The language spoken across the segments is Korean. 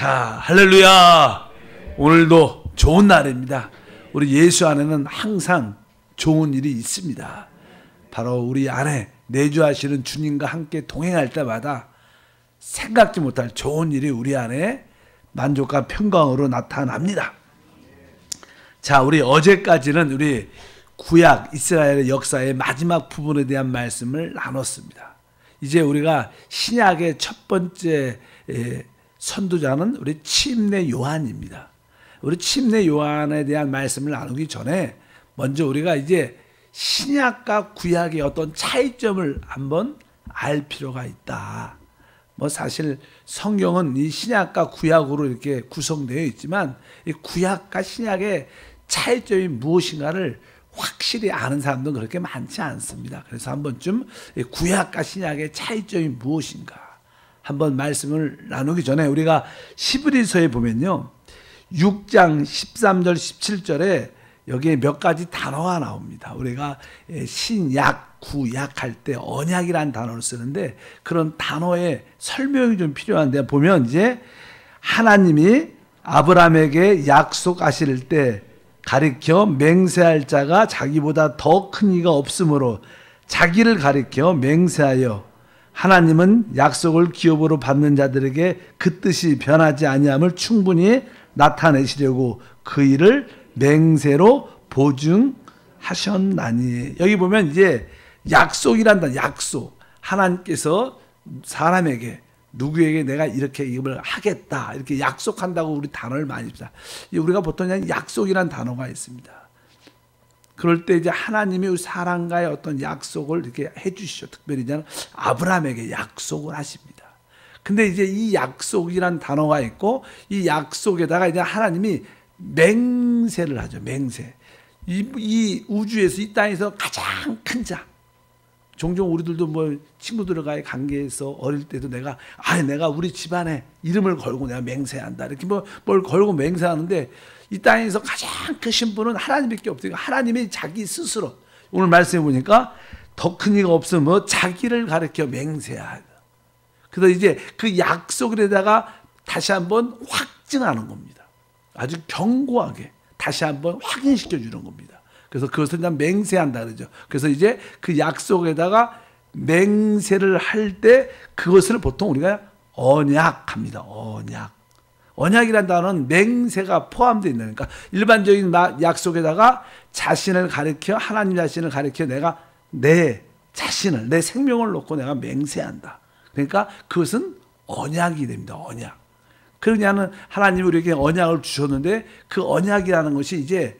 자, 할렐루야. 오늘도 좋은 날입니다. 우리 예수 안에는 항상 좋은 일이 있습니다. 바로 우리 안에 내주하시는 주님과 함께 동행할 때마다 생각지 못할 좋은 일이 우리 안에 만족과 평강으로 나타납니다. 자, 우리 어제까지는 우리 구약 이스라엘의 역사의 마지막 부분에 대한 말씀을 나눴습니다. 이제 우리가 신약의 첫 번째 선두자는 우리 침례 요한입니다. 우리 침례 요한에 대한 말씀을 나누기 전에 먼저 우리가 이제 신약과 구약의 어떤 차이점을 한번 알 필요가 있다. 뭐 사실 성경은 이 신약과 구약으로 이렇게 구성되어 있지만 이 구약과 신약의 차이점이 무엇인가를 확실히 아는 사람들은 그렇게 많지 않습니다. 그래서 한 번쯤 구약과 신약의 차이점이 무엇인가 한번 말씀을 나누기 전에 우리가 히브리서에 보면요, 6장 13절 17절에 여기에 몇 가지 단어가 나옵니다. 우리가 신약, 구약 할 때 언약이라는 단어를 쓰는데 그런 단어의 설명이 좀 필요한데, 보면 이제 하나님이 아브라함에게 약속하실 때 가리켜 맹세할 자가 자기보다 더 큰 이가 없으므로 자기를 가리켜 맹세하여 하나님은 약속을 기업으로 받는 자들에게 그 뜻이 변하지 아니함을 충분히 나타내시려고 그 일을 맹세로 보증하셨나니. 여기 보면 이제 약속이란다. 약속. 하나님께서 사람에게 누구에게 내가 이렇게 이걸 하겠다 이렇게 약속한다고 우리 단어를 많이 씁니다. 우리가 보통 그냥 약속이란 단어가 있습니다. 그럴 때 이제 하나님이 우리 사람과의 어떤 약속을 이렇게 해주시죠. 특별히 이제 아브라함에게 약속을 하십니다. 근데 이제 이 약속이란 단어가 있고 이 약속에다가 이제 하나님이 맹세를 하죠. 맹세. 이 우주에서 이 땅에서 가장 큰 자. 종종 우리들도 뭐 친구들과의 관계에서 어릴 때도 내가 우리 집안에 이름을 걸고 내가 맹세한다 이렇게 뭘 걸고 맹세하는데 이 땅에서 가장 크신 분은 하나님밖에 없어요. 하나님이 자기 스스로 오늘 말씀해 보니까 더 큰 이가 없으면 자기를 가리켜 맹세하다. 그래서 이제 그 약속에다가 다시 한번 확증하는 겁니다. 아주 견고하게 다시 한번 확인시켜 주는 겁니다. 그래서 그것을 그냥 맹세한다 그러죠. 그래서 이제 그 약속에다가 맹세를 할 때 그것을 보통 우리가 언약합니다. 언약. 언약이라는 단어는 맹세가 포함되어 있는, 그러니까 일반적인 약속에다가 자신을 가리켜, 하나님 자신을 가리켜 내가 내 자신을, 내 생명을 놓고 내가 맹세한다. 그러니까 그것은 언약이 됩니다. 언약. 그러냐는 하나님이 우리에게 언약을 주셨는데 그 언약이라는 것이 이제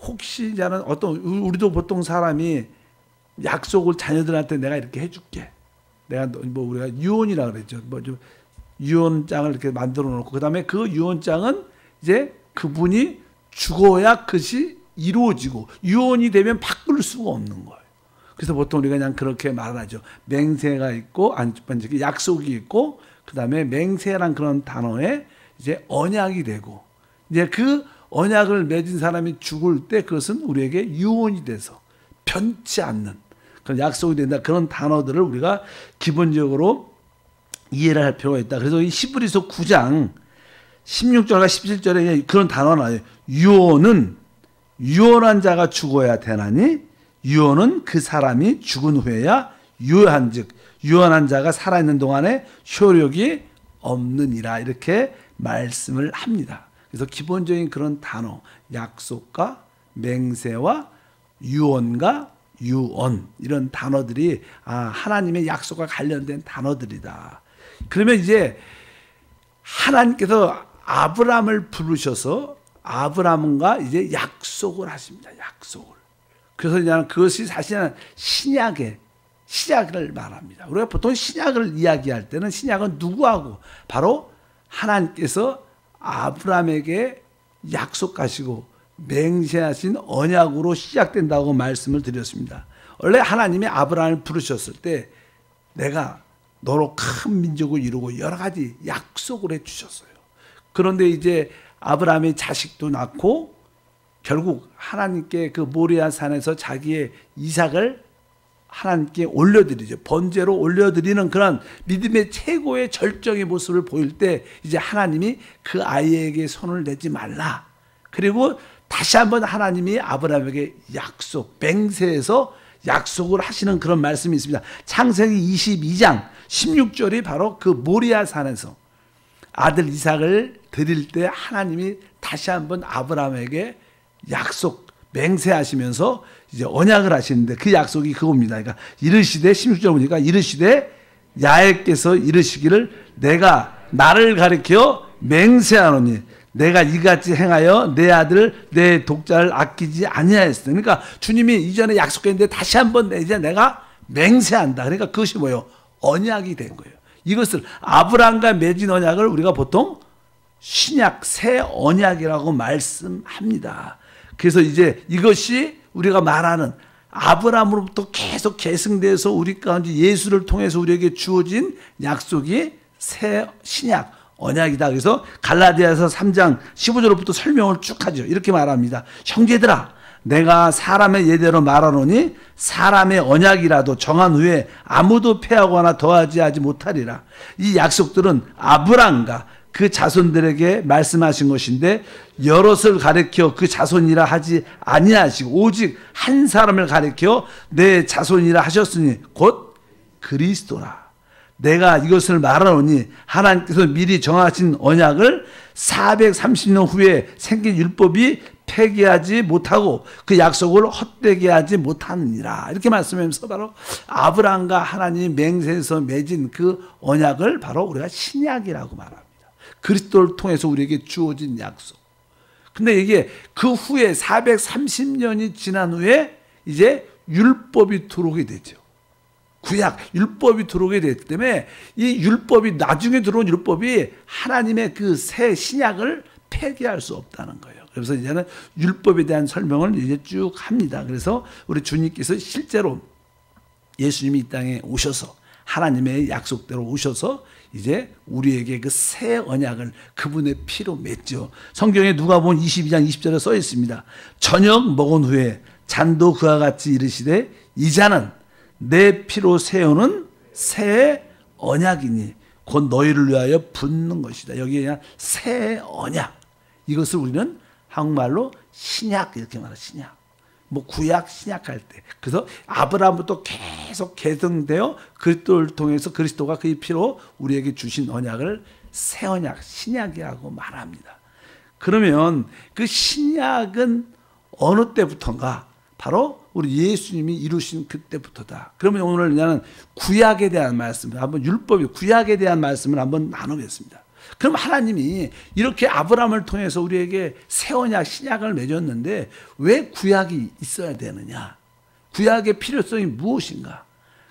혹시 자는 어떤 우리도 보통 사람이 약속을 자녀들한테 내가 이렇게 해줄게. 내가 뭐 우리가 유언이라 그랬죠. 뭐 좀 유언장을 이렇게 만들어 놓고 그다음에 그 유언장은 이제 그분이 죽어야 그것이 이루어지고 유언이 되면 바꿀 수가 없는 거예요. 그래서 보통 우리가 그냥 그렇게 말하죠. 맹세가 있고 약속이 있고 그다음에 맹세란 그런 단어에 이제 언약이 되고 이제 그 언약을 맺은 사람이 죽을 때 그것은 우리에게 유언이 돼서 변치 않는 그런 약속이 된다. 그런 단어들을 우리가 기본적으로 이해를 할 필요가 있다. 그래서 이 히브리서 9장 16절과 17절에 그런 단어가 나와요. 유언은 유언한 자가 죽어야 되나니 유언은 그 사람이 죽은 후에야 유효한즉 유언한 자가 살아있는 동안에 효력이 없느니라 이렇게 말씀을 합니다. 그래서 기본적인 그런 단어 약속과 맹세와 유언과 유언 이런 단어들이 하나님의 약속과 관련된 단어들이다. 그러면 이제 하나님께서 아브라함을 부르셔서 아브라함과 이제 약속을 하십니다. 약속을. 그래서 이제 그것이 사실은 신약의 시작을 말합니다. 우리가 보통 신약을 이야기할 때는 신약은 누구하고 바로 하나님께서 아브라함에게 약속하시고 맹세하신 언약으로 시작된다고 말씀을 드렸습니다. 원래 하나님이 아브라함을 부르셨을 때 내가 너로 큰 민족을 이루고 여러 가지 약속을 해주셨어요. 그런데 이제 아브라함이 자식도 낳고 결국 하나님께 그 모리아 산에서 자기의 이삭을 하나님께 올려드리죠. 번제로 올려드리는 그런 믿음의 최고의 절정의 모습을 보일 때 이제 하나님이 그 아이에게 손을 내지 말라. 그리고 다시 한번 하나님이 아브라함에게 약속, 맹세해서 약속을 하시는 그런 말씀이 있습니다. 창세기 22장 16절이 바로 그 모리아 산에서 아들 이삭을 드릴 때 하나님이 다시 한번 아브라함에게 약속, 맹세하시면서 이제 언약을 하시는데 그 약속이 그겁니다. 그러니까 이르시되 16절 보니까 이르시되 야훼께서 이르시기를 내가 나를 가리켜 맹세하노니 내가 이같이 행하여 내 아들 내 독자를 아끼지 아니하였으니 그러니까 주님이 이전에 약속했는데 다시 한번 이제 내가 맹세한다. 그러니까 그것이 뭐예요? 언약이 된 거예요. 이것을 아브라함과 맺은 언약을 우리가 보통 신약 새 언약이라고 말씀합니다. 그래서 이제 이것이 우리가 말하는 아브라함으로부터 계속 계승돼서 우리 가운데 예수를 통해서 우리에게 주어진 약속이 새 신약 언약이다. 그래서 갈라디아서 3장 15절부터 설명을 쭉 하죠. 이렇게 말합니다. 형제들아 내가 사람의 예대로 말하노니 사람의 언약이라도 정한 후에 아무도 폐하거나 더하지 하지 못하리라. 이 약속들은 아브라함과 그 자손들에게 말씀하신 것인데 여럿을 가리켜 그 자손이라 하지 아니하시고 오직 한 사람을 가리켜 내 자손이라 하셨으니 곧 그리스도라. 내가 이것을 말하노니 하나님께서 미리 정하신 언약을 430년 후에 생긴 율법이 폐기하지 못하고 그 약속을 헛되게 하지 못하느니라. 이렇게 말씀하면서 바로 아브라함과 하나님이 맹세해서 맺은 그 언약을 바로 우리가 신약이라고 말합니다. 그리스도를 통해서 우리에게 주어진 약속. 근데 이게 그 후에 430년이 지난 후에 이제 율법이 들어오게 되죠. 구약, 율법이 들어오게 됐기 때문에 이 율법이 나중에 들어온 율법이 하나님의 그 새 신약을 폐기할 수 없다는 거예요. 그래서 이제는 율법에 대한 설명을 이제 쭉 합니다. 그래서 우리 주님께서 실제로 예수님이 이 땅에 오셔서 하나님의 약속대로 오셔서 이제 우리에게 그 새 언약을 그분의 피로 맺죠. 성경에 누가복음 22장 20절에 써 있습니다. 저녁 먹은 후에 잔도 그와 같이 이르시되 이 잔은 내 피로 세우는 새 언약이니 곧 너희를 위하여 붓는 것이다. 여기에 그냥 새 언약. 이것을 우리는 한국말로 신약 이렇게 말해요. 신약. 뭐 구약 신약할 때. 그래서 아브라함부터 계속 계승되어 그리스도를 통해서 그리스도가 그의 피로 우리에게 주신 언약을 새 언약, 신약이라고 말합니다. 그러면 그 신약은 어느 때부터인가? 바로 우리 예수님이 이루신 그때부터다. 그러면 오늘 나는 구약에 대한 말씀을 한번 율법이 구약에 대한 말씀을 한번 나누겠습니다. 그럼 하나님이 이렇게 아브라함을 통해서 우리에게 새 언약, 신약을 맺었는데 왜 구약이 있어야 되느냐? 구약의 필요성이 무엇인가?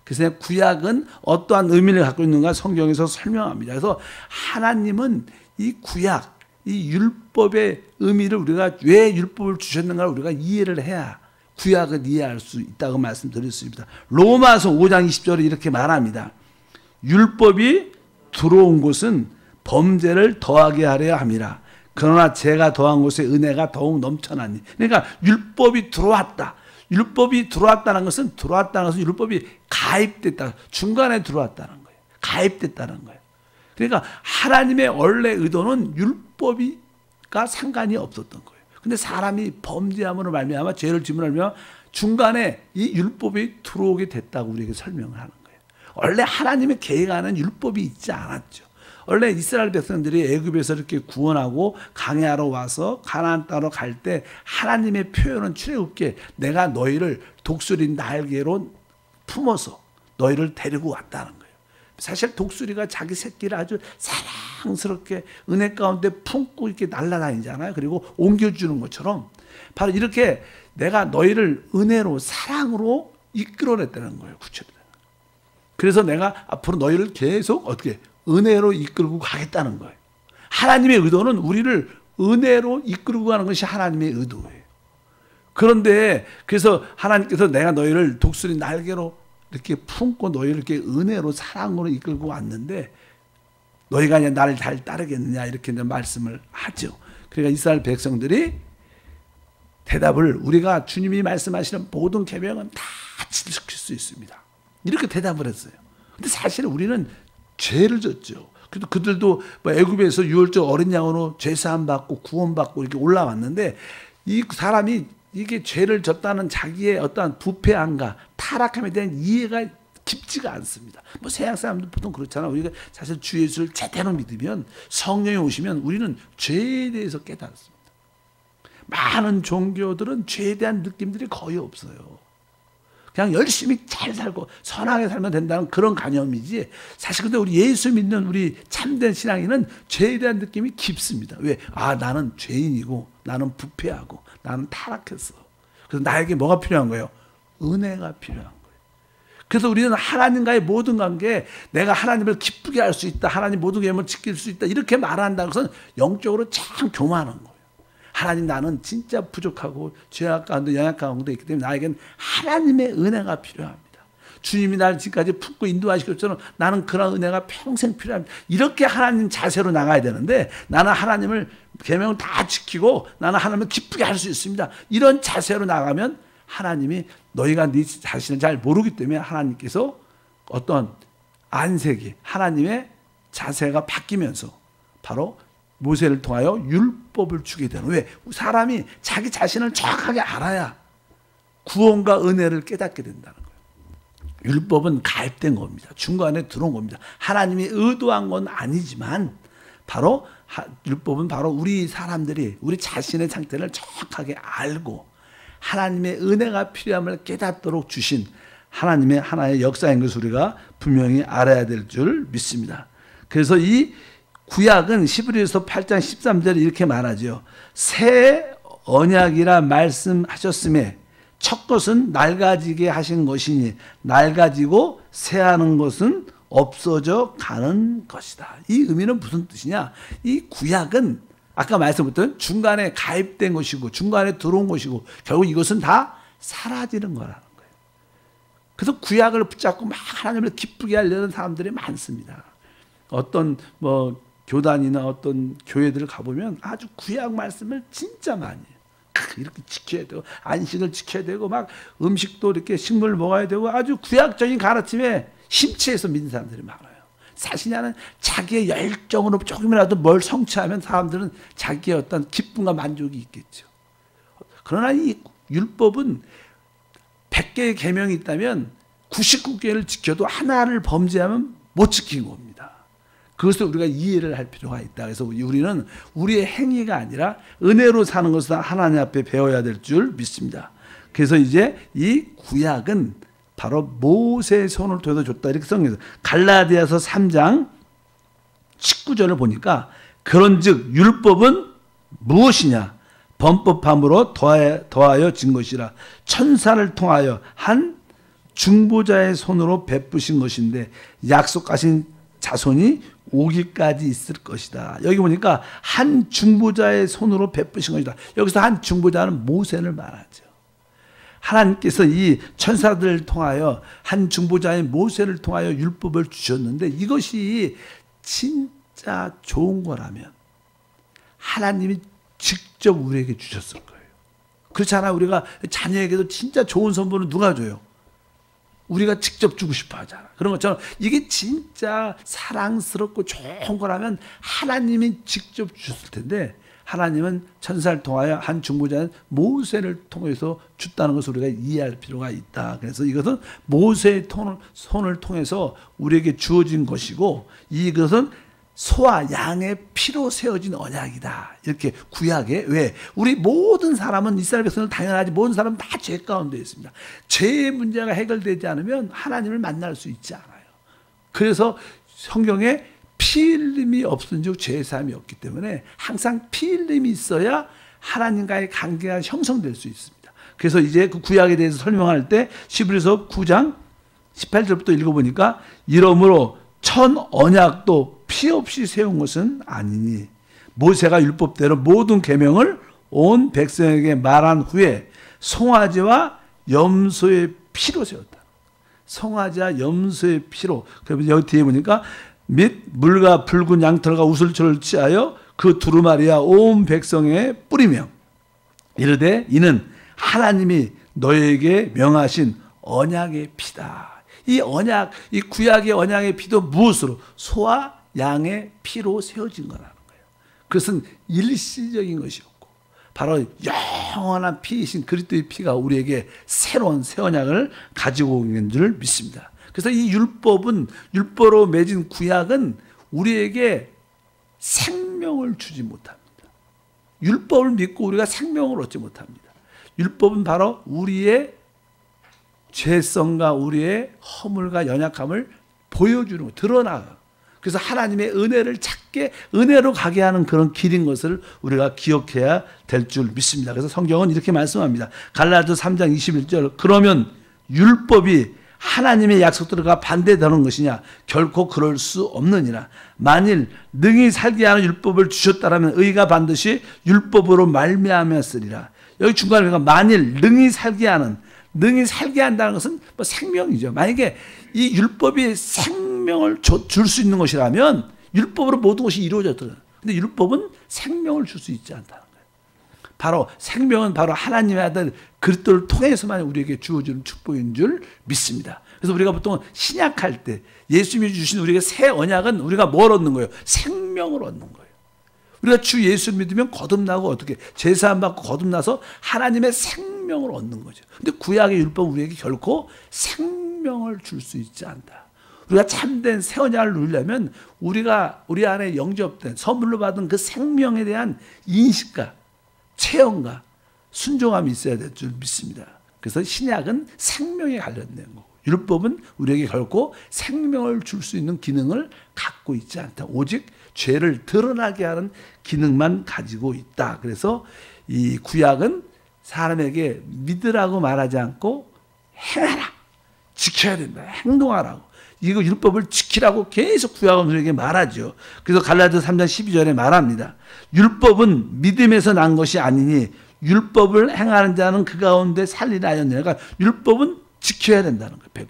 그래서 구약은 어떠한 의미를 갖고 있는가 성경에서 설명합니다. 그래서 하나님은 이 구약, 이 율법의 의미를 우리가 왜 율법을 주셨는가를 우리가 이해를 해야 구약을 이해할 수 있다고 말씀드렸습니다. 로마서 5장 20절에 이렇게 말합니다. 율법이 들어온 곳은 범죄를 더하게 하려 함이라. 그러나 제가 더한 곳에 은혜가 더욱 넘쳐나니. 그러니까 율법이 들어왔다. 율법이 들어왔다는 것은 율법이 가입됐다. 중간에 들어왔다는 거예요. 가입됐다는 거예요. 그러니까 하나님의 원래 의도는 율법과 상관이 없었던 거예요. 근데 사람이 범죄함으로 말미암아 죄를 지음으로 말미암아 중간에 이 율법이 들어오게 됐다고 우리에게 설명을 하는 거예요. 원래 하나님의 계획하는 율법이 있지 않았죠. 원래 이스라엘 백성들이 애굽에서 이렇게 구원하고 강해하러 와서 가나안 땅으로 갈 때 하나님의 표현은 출애굽기에 내가 너희를 독수리 날개로 품어서 너희를 데리고 왔다는 거예요. 사실 독수리가 자기 새끼를 아주 사랑스럽게 은혜 가운데 품고 이렇게 날아다니잖아요. 그리고 옮겨주는 것처럼 바로 이렇게 내가 너희를 은혜로 사랑으로 이끌어냈다는 거예요. 구체적으로. 그래서 내가 앞으로 너희를 계속 어떻게 은혜로 이끌고 가겠다는 거예요. 하나님의 의도는 우리를 은혜로 이끌고 가는 것이 하나님의 의도예요. 그런데 그래서 하나님께서 내가 너희를 독수리 날개로 이렇게 품고 너희를 이렇게 은혜로 사랑으로 이끌고 왔는데 너희가 이제 나를 잘 따르겠느냐 이렇게 말씀을 하죠. 그러니까 이스라엘 백성들이 대답을 우리가 주님이 말씀하시는 모든 계명은 다 멸치시킬 수 있습니다. 이렇게 대답을 했어요. 근데 사실 우리는 죄를 졌죠. 그래도 그들도 뭐 애굽에서 유월절 어린 양으로 죄사함 받고 구원받고 이렇게 올라왔는데 이 사람이 이게 죄를 졌다는 자기의 어떠한 부패함과 타락함에 대한 이해가 깊지가 않습니다. 뭐 서양 사람들 보통 그렇잖아. 우리가 사실 주 예수를 제대로 믿으면 성령이 오시면 우리는 죄에 대해서 깨닫습니다. 많은 종교들은 죄에 대한 느낌들이 거의 없어요. 그냥 열심히 잘 살고 선하게 살면 된다는 그런 개념이지. 사실 근데 우리 예수 믿는 우리 참된 신앙인은 죄에 대한 느낌이 깊습니다. 왜? 아, 나는 죄인이고 나는 부패하고 나는 타락했어. 그래서 나에게 뭐가 필요한 거예요? 은혜가 필요한 거예요. 그래서 우리는 하나님과의 모든 관계에 내가 하나님을 기쁘게 할 수 있다. 하나님 모든 계명을 지킬 수 있다. 이렇게 말한다는 것은 영적으로 참 교만한 거예요. 하나님, 나는 진짜 부족하고 죄악 가운데 연약 가운데 있기 때문에 나에겐 하나님의 은혜가 필요합니다. 주님이 나를 지금까지 품고 인도하시기 것처럼 나는 그런 은혜가 평생 필요합니다. 이렇게 하나님 자세로 나가야 되는데 나는 하나님을 계명을 다 지키고 나는 하나님을 기쁘게 할 수 있습니다. 이런 자세로 나가면 하나님이 너희가 네 자신을 잘 모르기 때문에 하나님께서 어떤 안색이 하나님의 자세가 바뀌면서 바로 모세를 통하여 율법을 주게 되는. 왜? 사람이 자기 자신을 정확하게 알아야 구원과 은혜를 깨닫게 된다는 거예요. 율법은 가입된 겁니다. 중간에 들어온 겁니다. 하나님이 의도한 건 아니지만 바로 율법은 바로 우리 사람들이 우리 자신의 상태를 정확하게 알고 하나님의 은혜가 필요함을 깨닫도록 주신 하나님의 하나의 역사인 것을 우리가 분명히 알아야 될 줄 믿습니다. 그래서 이 구약은 히브리서 8장 13절에 이렇게 말하죠. 새 언약이라 말씀하셨음에 첫 것은 낡아지게 하신 것이니 낡아지고 새하는 것은 없어져 가는 것이다. 이 의미는 무슨 뜻이냐? 이 구약은 아까 말씀드렸던 중간에 가입된 것이고 중간에 들어온 것이고 결국 이것은 다 사라지는 거라는 거예요. 그래서 구약을 붙잡고 막 하나님을 기쁘게 하려는 사람들이 많습니다. 어떤 뭐 교단이나 어떤 교회들을 가보면 아주 구약 말씀을 진짜 많이 해요. 이렇게 지켜야 되고 안식을 지켜야 되고 막 음식도 이렇게 식물을 먹어야 되고 아주 구약적인 가르침에 심취해서 믿는 사람들이 많아요. 사실 나는 자기의 열정으로 조금이라도 뭘 성취하면 사람들은 자기의 어떤 기쁨과 만족이 있겠죠. 그러나 이 율법은 100개의 계명이 있다면 99개를 지켜도 하나를 범죄하면 못 지킨 겁니다. 그것을 우리가 이해를 할 필요가 있다. 그래서 우리는 우리의 행위가 아니라 은혜로 사는 것을 하나님 앞에 배워야 될 줄 믿습니다. 그래서 이제 이 구약은 바로 모세의 손을 통해서 줬다. 이렇게 써있어요. 갈라디아서 3장 19절을 보니까 그런즉 율법은 무엇이냐? 범법함으로 더하여 진 것이라 천사를 통하여 한 중보자의 손으로 베푸신 것인데 약속하신 자손이 오기까지 있을 것이다. 여기 보니까 한 중보자의 손으로 베푸신 것이다. 여기서 한 중보자는 모세를 말하죠. 하나님께서 이 천사들을 통하여 한 중보자의 모세를 통하여 율법을 주셨는데 이것이 진짜 좋은 거라면 하나님이 직접 우리에게 주셨을 거예요. 그렇잖아요. 우리가 자녀에게도 진짜 좋은 선물은 누가 줘요? 우리가 직접 주고 싶어 하잖아. 그런 것처럼 이게 진짜 사랑스럽고 좋은 거라면 하나님이 직접 주셨을 텐데 하나님은 천사를 통하여 한 중보자는 모세를 통해서 줬다는 것을 우리가 이해할 필요가 있다. 그래서 이것은 모세의 손을 통해서 우리에게 주어진 것이고 이것은 소와 양의 피로 세워진 언약이다. 이렇게 구약에 왜? 우리 모든 사람은 이스라엘 백성은 당연하지 모든 사람은 다 죄 가운데 있습니다. 죄의 문제가 해결되지 않으면 하나님을 만날 수 있지 않아요. 그래서 성경에 피 흘림이 없은즉 죄의 사함이 없기 때문에 항상 피 흘림이 있어야 하나님과의 관계가 형성될 수 있습니다. 그래서 이제 그 구약에 대해서 설명할 때 히브리서 9장 18절부터 읽어보니까 이러므로 천 언약도 피 없이 세운 것은 아니니 모세가 율법대로 모든 계명을 온 백성에게 말한 후에 송아지와 염소의 피로 세웠다. 송아지와 염소의 피로. 그리고 여기 뒤에 보니까 및 물과 붉은 양털과 우슬초를 취하여 그 두루마리와 온 백성에 뿌리며 이르되 이는 하나님이 너에게 명하신 언약의 피다. 이 언약, 이 구약의 언약의 피도 무엇으로? 소와 양의 피로 세워진 거라는 거예요. 그것은 일시적인 것이었고 바로 영원한 피이신 그리스도의 피가 우리에게 새로운 새 언약을 가지고 있는 줄 믿습니다. 그래서 이 율법은, 율법으로 맺은 구약은 우리에게 생명을 주지 못합니다. 율법을 믿고 우리가 생명을 얻지 못합니다. 율법은 바로 우리의 죄성과 우리의 허물과 연약함을 보여주는 거, 드러나가. 그래서 하나님의 은혜를 찾게, 은혜로 가게 하는 그런 길인 것을 우리가 기억해야 될 줄 믿습니다. 그래서 성경은 이렇게 말씀합니다. 갈라디아서 3장 21절, 그러면 율법이 하나님의 약속들과 반대되는 것이냐? 결코 그럴 수 없느니라. 만일 능히 살게 하는 율법을 주셨다라면 의가 반드시 율법으로 말미암았으리라. 여기 중간에 우리가 만일 능히 살게 하는, 능히 살게 한다는 것은 뭐 생명이죠. 만약에 이 율법이 생명을 줄 수 있는 것이라면 율법으로 모든 것이 이루어졌거든요. 근데 율법은 생명을 줄 수 있지 않다는 거예요. 바로 생명은 바로 하나님의 아들 그리스도를 통해서만 우리에게 주어지는 축복인 줄 믿습니다. 그래서 우리가 보통 신약할 때 예수님이 주신 우리에게 새 언약은 우리가 뭘 얻는 거예요? 생명을 얻는 거예요. 우리가 주 예수를 믿으면 거듭나고 어떻게 제사함 받고 거듭나서 하나님의 생명을 얻는 거죠. 근데 구약의 율법은 우리에게 결코 생명을 줄 수 있지 않다. 우리가 참된 새 언약을 누리려면 우리가 우리 안에 영접된 선물로 받은 그 생명에 대한 인식과 체험과 순종함이 있어야 될 줄 믿습니다. 그래서 신약은 생명에 관련된 거고 율법은 우리에게 결코 생명을 줄 수 있는 기능을 갖고 있지 않다. 오직 죄를 드러나게 하는 기능만 가지고 있다. 그래서 이 구약은 사람에게 믿으라고 말하지 않고 행하라, 지켜야 된다, 행동하라고. 이거 율법을 지키라고 계속 구약은 우리에게 말하죠. 그래서 갈라디아서 3장 12절에 말합니다. 율법은 믿음에서 난 것이 아니니 율법을 행하는 자는 그 가운데 살리라 하였느니라. 그러니까 율법은 지켜야 된다는 거예요. 100%.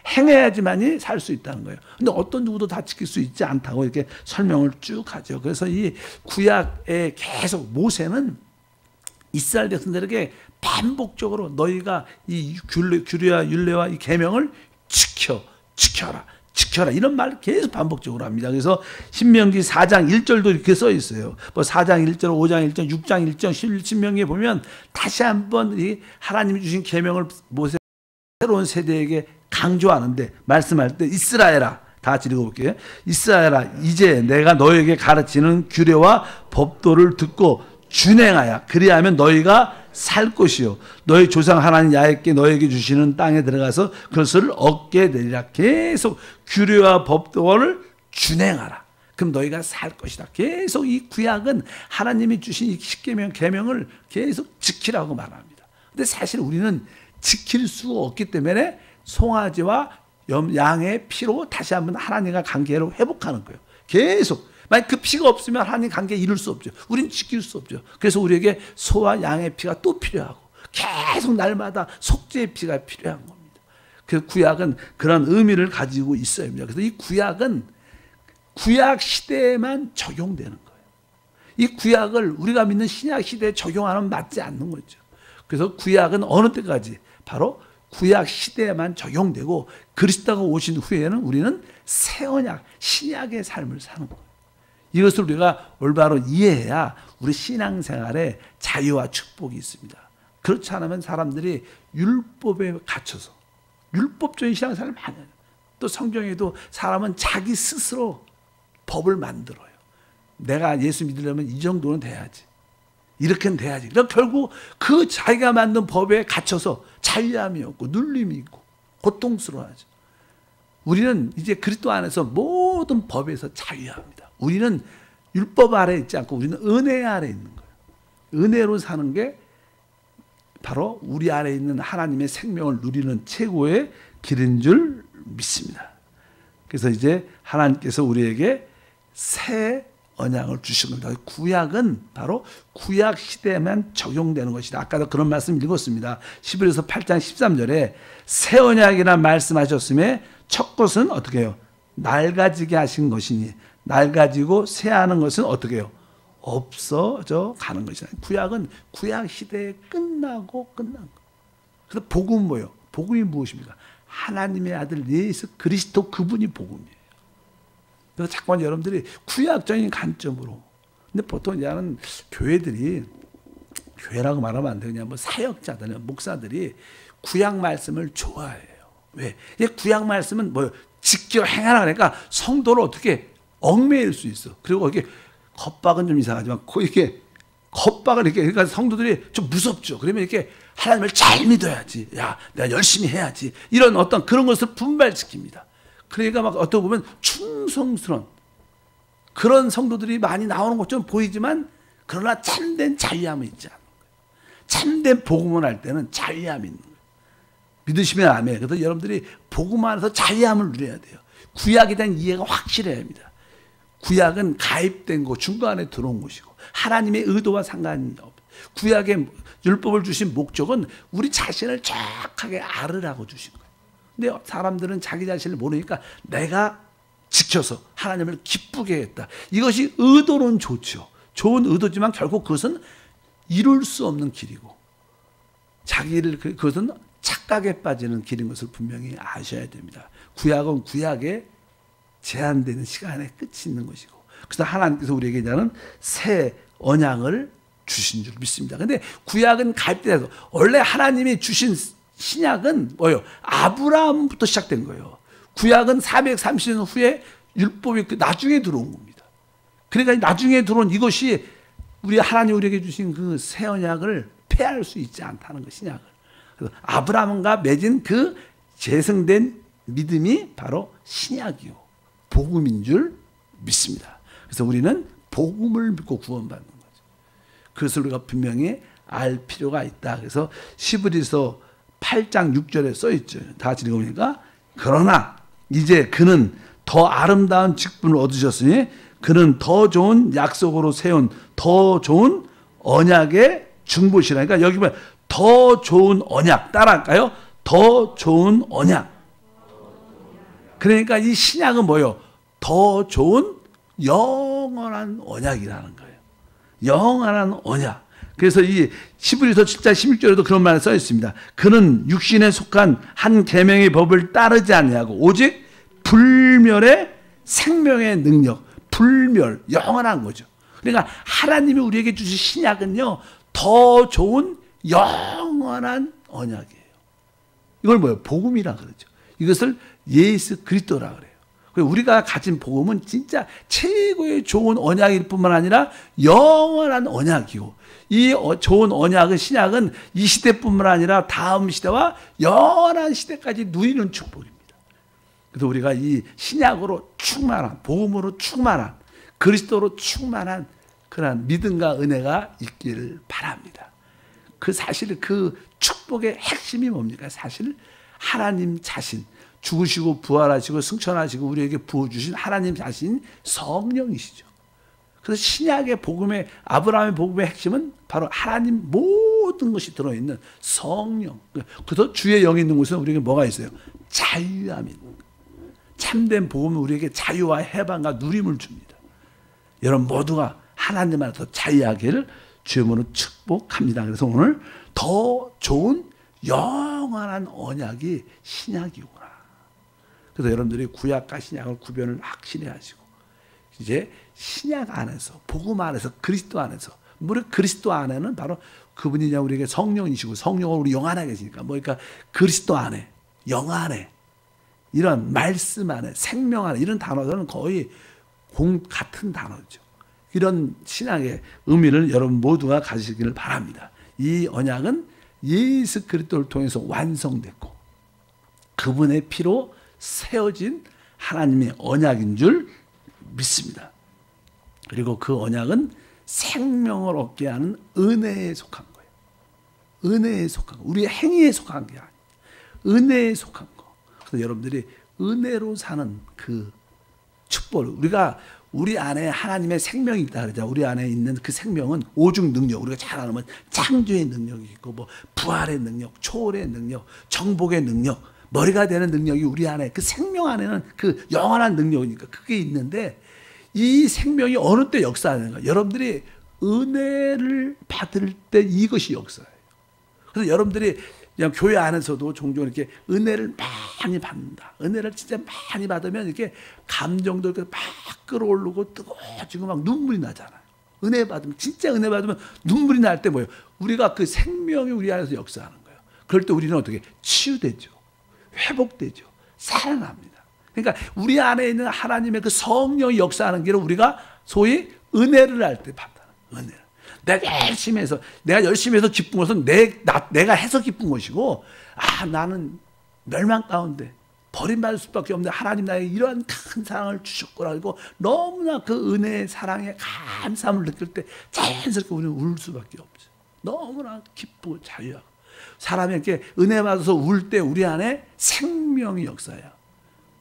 행해야지만이 살 수 있다는 거예요. 근데 어떤 누구도 다 지킬 수 있지 않다고 이렇게 설명을 쭉 하죠. 그래서 이 구약에 계속 모세는 이스라엘 백성들에게 반복적으로 너희가 이 규례와 율례와 이 계명을 지켜라 이런 말 계속 반복적으로 합니다. 그래서 신명기 4장 1절도 이렇게 써 있어요. 뭐 4장 1절, 5장 1절, 6장 1절, 신명기에 보면 다시 한번 이 하나님이 주신 계명을 모세 새로운 세대에게 강조하는데 말씀할 때 이스라엘아, 다 같이 읽어볼게요. 이스라엘아, 이제 내가 너에게 가르치는 규례와 법도를 듣고 준행하여 그리하면 너희가 살 것이요 너희 조상 하나님 야훼께 너에게 주시는 땅에 들어가서 그것을 얻게 되리라. 계속 규례와 법도를 준행하라. 그럼 너희가 살 것이다. 계속 이 구약은 하나님이 주신 이 십계명 계명을 계속 지키라고 말합니다. 근데 사실 우리는 지킬 수 없기 때문에 송아지와 양의 피로 다시 한번 하나님과 관계를 회복하는 거예요. 계속. 만약 그 피가 없으면 하나님 관계 이룰 수 없죠. 우리는 지킬 수 없죠. 그래서 우리에게 소와 양의 피가 또 필요하고 계속 날마다 속죄의 피가 필요한 겁니다. 그 구약은 그런 의미를 가지고 있어야 합니다. 그래서 이 구약은 구약 시대에만 적용되는 거예요. 이 구약을 우리가 믿는 신약 시대에 적용하면 맞지 않는 거죠. 그래서 구약은 어느 때까지? 바로 구약 시대에만 적용되고 그리스도가 오신 후에는 우리는 새 언약, 신약의 삶을 사는 거예요. 이것을 우리가 올바로 이해해야 우리 신앙생활에 자유와 축복이 있습니다. 그렇지 않으면 사람들이 율법에 갇혀서 율법적인 신앙생활을 많이 해요. 또 성경에도 사람은 자기 스스로 법을 만들어요. 내가 예수 믿으려면 이 정도는 돼야지. 이렇게는 돼야지. 그러니까 결국 그 자기가 만든 법에 갇혀서 자유함이 없고 눌림이 있고 고통스러워하죠. 우리는 이제 그리스도 안에서 모든 법에서 자유합니다. 우리는 율법 아래 있지 않고 우리는 은혜 아래 있는 거예요. 은혜로 사는 게 바로 우리 안에 있는 하나님의 생명을 누리는 최고의 길인 줄 믿습니다. 그래서 이제 하나님께서 우리에게 새 언약을 주신 겁니다. 구약은 바로 구약 시대에만 적용되는 것이다. 아까도 그런 말씀 읽었습니다. 히브리서 8장 13절에 새 언약이라 말씀하셨음에 첫 것은 어떻게 해요? 낡아지게 하신 것이니 낡아지고 새하는 것은 어떻게 해요? 없어져 가는 것이다. 구약은 구약 시대에 끝나고 끝난 거. 그래서 복음은 뭐예요? 복음이 무엇입니까? 하나님의 아들 예수 그리스도 그분이 복음이에요. 그래서 자꾸 여러분들이 구약적인 관점으로. 근데 보통 이제는 교회들이, 교회라고 말하면 안 되냐, 뭐 사역자들, 목사들이 구약 말씀을 좋아해요. 왜? 이 구약 말씀은 뭐 지켜 행하라 그러니까 성도를 어떻게 얽매일 수 있어. 그리고 이게 겁박은 좀 이상하지만 이렇게 겁박을 이렇게, 그러니까 성도들이 좀 무섭죠. 그러면 이렇게 하나님을 잘 믿어야지. 야, 내가 열심히 해야지. 이런 어떤 그런 것을 분발시킵니다. 그러니까 막 어떻게 보면 충성스러운 그런 성도들이 많이 나오는 것처럼 보이지만, 그러나 참된 자유함이 있지 않은 거예요. 참된 복음을 할 때는 자유함이 있는 거예요. 믿으시면 아멘. 그래서 여러분들이 복음 안에서 자유함을 누려야 돼요. 구약에 대한 이해가 확실해야 합니다. 구약은 가입된 거, 중간에 들어온 것이고 하나님의 의도와 상관이 없어요. 구약의 율법을 주신 목적은 우리 자신을 정확하게 알으라고 주신 거예요. 근데 사람들은 자기 자신을 모르니까 내가 지켜서 하나님을 기쁘게 했다. 이것이 의도는 좋죠. 좋은 의도지만 결국 그것은 이룰 수 없는 길이고 자기를, 그것은 착각에 빠지는 길인 것을 분명히 아셔야 됩니다. 구약은 구약에 제한되는 시간에 끝이 있는 것이고, 그래서 하나님께서 우리에게 이제는 새 언약을 주신 줄 믿습니다. 근데 구약은 가입돼서 원래 하나님이 주신 신약은 뭐예요? 아브라함부터 시작된 거예요. 구약은 430년 후에 율법이 나중에 들어온 겁니다. 그러니까 나중에 들어온 이것이 우리 하나님 우리에게 주신 그 새 언약을 폐할 수 있지 않다는 것, 신약을. 그래서 아브라함과 맺은 그 재성된 믿음이 바로 신약이요, 복음인 줄 믿습니다. 그래서 우리는 복음을 믿고 구원받는 거죠. 그것을 우리가 분명히 알 필요가 있다. 그래서 시브리서 8장 6절에 써있죠. 다 같이 읽어보니까, 그러나 이제 그는 더 아름다운 직분을 얻으셨으니 그는 더 좋은 약속으로 세운 더 좋은 언약의 중보시라. 그러니까 여기 보면 더 좋은 언약, 따라할까요? 더 좋은 언약. 그러니까 이 신약은 뭐예요? 더 좋은 영원한 언약이라는 거예요. 영원한 언약. 그래서 이 히브리서 7장 16절에도 그런 말이 써 있습니다. 그는 육신에 속한 한 계명의 법을 따르지 아니하고 오직 불멸의 생명의 능력, 불멸, 영원한 거죠. 그러니까 하나님이 우리에게 주신 신약은요, 더 좋은 영원한 언약이에요. 이걸 뭐예요? 복음이라 그러죠. 이것을 예수 그리스도라 그래요. 우리가 가진 복음은 진짜 최고의 좋은 언약일 뿐만 아니라 영원한 언약이고, 이 좋은 언약은, 신약은 이 시대뿐만 아니라 다음 시대와 영원한 시대까지 누리는 축복입니다. 그래서 우리가 이 신약으로 충만한, 복음으로 충만한, 그리스도로 충만한 그러한 믿음과 은혜가 있기를 바랍니다. 그 사실, 그 축복의 핵심이 뭡니까? 사실 하나님 자신, 죽으시고 부활하시고 승천하시고 우리에게 부어주신 하나님 자신 성령이시죠. 그래서 신약의 복음의, 아브라함의 복음의 핵심은 바로 하나님 모든 것이 들어있는 성령. 그래서 주의 영이 있는 곳에 우리에게 뭐가 있어요? 자유함이 있는 거예요. 참된 복음은 우리에게 자유와 해방과 누림을 줍니다. 여러분 모두가 하나님 안에서 자유하기를 주의 이름으로 축복합니다. 그래서 오늘 더 좋은 영원한 언약이 신약이구나. 그래서 여러분들이 구약과 신약을 구별을 확실히 하시고, 이제 신약 안에서, 복음 안에서, 그리스도 안에서, 우리 그리스도 안에는 바로 그분이 우리에게 성령이시고, 성령을 우리 영 안에 계시니까, 그러니까 그리스도 안에, 영 안에, 이런 말씀 안에, 생명 안에, 이런 단어들은 거의 같은 단어죠. 이런 신약의 의미를 여러분 모두가 가지시기를 바랍니다. 이 언약은 예수 그리스도를 통해서 완성됐고 그분의 피로 세워진 하나님의 언약인 줄 믿습니다. 그리고 그 언약은 생명을 얻게 하는 은혜에 속한 거예요. 은혜에 속한 거. 우리의 행위에 속한 게 아니에요. 은혜에 속한 거. 그래서 여러분들이 은혜로 사는 그 축복을, 우리가 우리 안에 하나님의 생명이 있다 그러죠. 우리 안에 있는 그 생명은 오중 능력, 우리가 잘 아는 창조의 능력이 있고, 뭐 부활의 능력, 초월의 능력, 정복의 능력, 머리가 되는 능력이 우리 안에, 그 생명 안에는 그 영원한 능력이니까 그게 있는데, 이 생명이 어느 때 역사하는가? 여러분들이 은혜를 받을 때 이것이 역사예요. 그래서 여러분들이 그냥 교회 안에서도 종종 이렇게 은혜를 많이 받는다. 은혜를 진짜 많이 받으면 이렇게 감정도 이렇게 막 끌어오르고 뜨거워지고 막 눈물이 나잖아요. 은혜 받으면, 진짜 은혜 받으면 눈물이 날 때 뭐예요? 우리가 그 생명이 우리 안에서 역사하는 거예요. 그럴 때 우리는 어떻게 치유되죠. 회복되죠. 살아납니다. 그러니까 우리 안에 있는 하나님의 그 성령이 역사하는 길을 우리가 소위 은혜를 할 때 받는 은혜를. 내가 열심히 해서 기쁜 것은 내가 해서 기쁜 것이고, 나는 멸망 가운데 버림받을 수밖에 없는데 하나님 나에게 이러한 큰 사랑을 주셨구나. 그리고 너무나 그 은혜의 사랑에 감사함을 느낄 때 자연스럽게 우리는 울 수밖에 없죠. 너무나 기쁘고 자유하고. 사람에게 은혜 받아서 울 때 우리 안에 생명이 역사해요.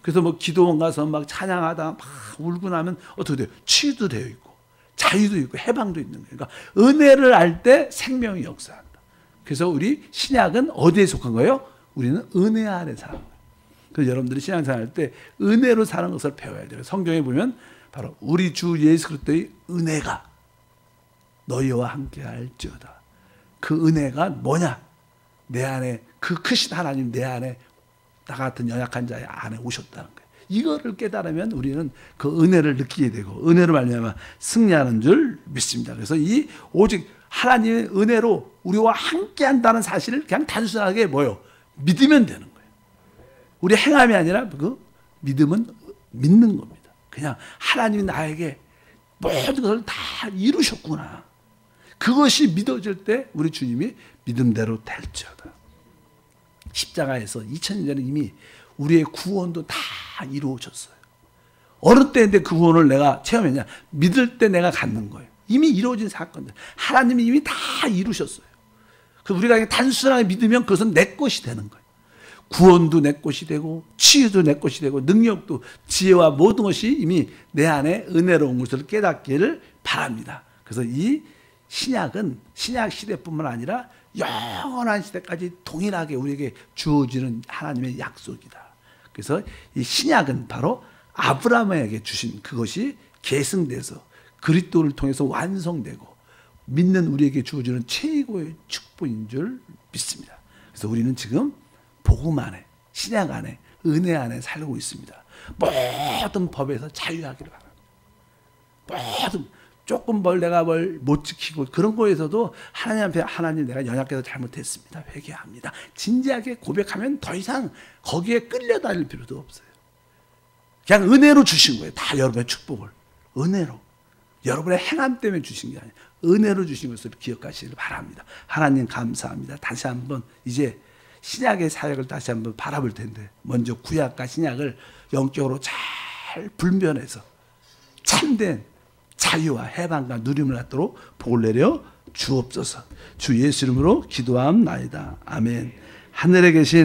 그래서 뭐 기도원 가서 막 찬양하다가 막 울고 나면 어떻게 돼요? 치유도 되어 있고 자유도 있고 해방도 있는 거예요. 그러니까 은혜를 알 때 생명이 역사한다. 그래서 우리 신약은 어디에 속한 거예요? 우리는 은혜 안에 사는 거예요. 그래서 여러분들이 신앙생활 할 때 은혜로 사는 것을 배워야 돼요. 성경에 보면 바로 우리 주 예수 그리스도의 은혜가 너희와 함께 할지어다. 그 은혜가 뭐냐? 내 안에 그 크신 하나님 내 안에 나 같은 연약한 자의 안에 오셨다는 거예요. 이거를 깨달으면 우리는 그 은혜를 느끼게 되고 은혜로 말미암아 승리하는 줄 믿습니다. 그래서 이 오직 하나님의 은혜로 우리와 함께 한다는 사실을 그냥 단순하게 뭐요? 믿으면 되는 거예요. 우리 행함이 아니라 그 믿음은 믿는 겁니다. 그냥 하나님이 나에게 모든 것을 다 이루셨구나. 그것이 믿어질 때 우리 주님이 믿음대로 될지어다. 십자가에서 2000년 전에 이미 우리의 구원도 다 이루어졌어요. 어느 때인데 그 구원을 내가 체험했냐? 믿을 때 내가 갖는 거예요. 이미 이루어진 사건들. 하나님이 이미 다 이루셨어요. 그 우리가 그냥 단순하게 믿으면 그것은 내 것이 되는 거예요. 구원도 내 것이 되고 치유도 내 것이 되고 능력도 지혜와 모든 것이 이미 내 안에 은혜로운 것을 깨닫기를 바랍니다. 그래서 이 신약은 신약 시대뿐만 아니라 영원한 시대까지 동일하게 우리에게 주어지는 하나님의 약속이다. 그래서 이 신약은 바로 아브라함에게 주신 그것이 계승돼서 그리스도를 통해서 완성되고 믿는 우리에게 주어지는 최고의 축복인 줄 믿습니다. 그래서 우리는 지금 복음 안에, 신약 안에, 은혜 안에 살고 있습니다. 모든 법에서 자유하기를 바랍니다. 모든 조금 내가 못 지키고 그런 거에서도 하나님 앞에 하나님 내가 연약해서 잘못했습니다. 회개합니다. 진지하게 고백하면 더 이상 거기에 끌려다닐 필요도 없어요. 그냥 은혜로 주신 거예요. 다 여러분의 축복을. 은혜로. 여러분의 행함 때문에 주신 게 아니에요. 은혜로 주신 것을 기억하시길 바랍니다. 하나님 감사합니다. 다시 한번 이제 신약의 사역을 다시 한번 바라볼 텐데 먼저 구약과 신약을 영적으로 잘 분별해서 참된 자유와 해방과 누림을 갖도록 복을 내려 주옵소서. 주 예수 이름으로 기도함나이다. 아멘. 하늘에 계신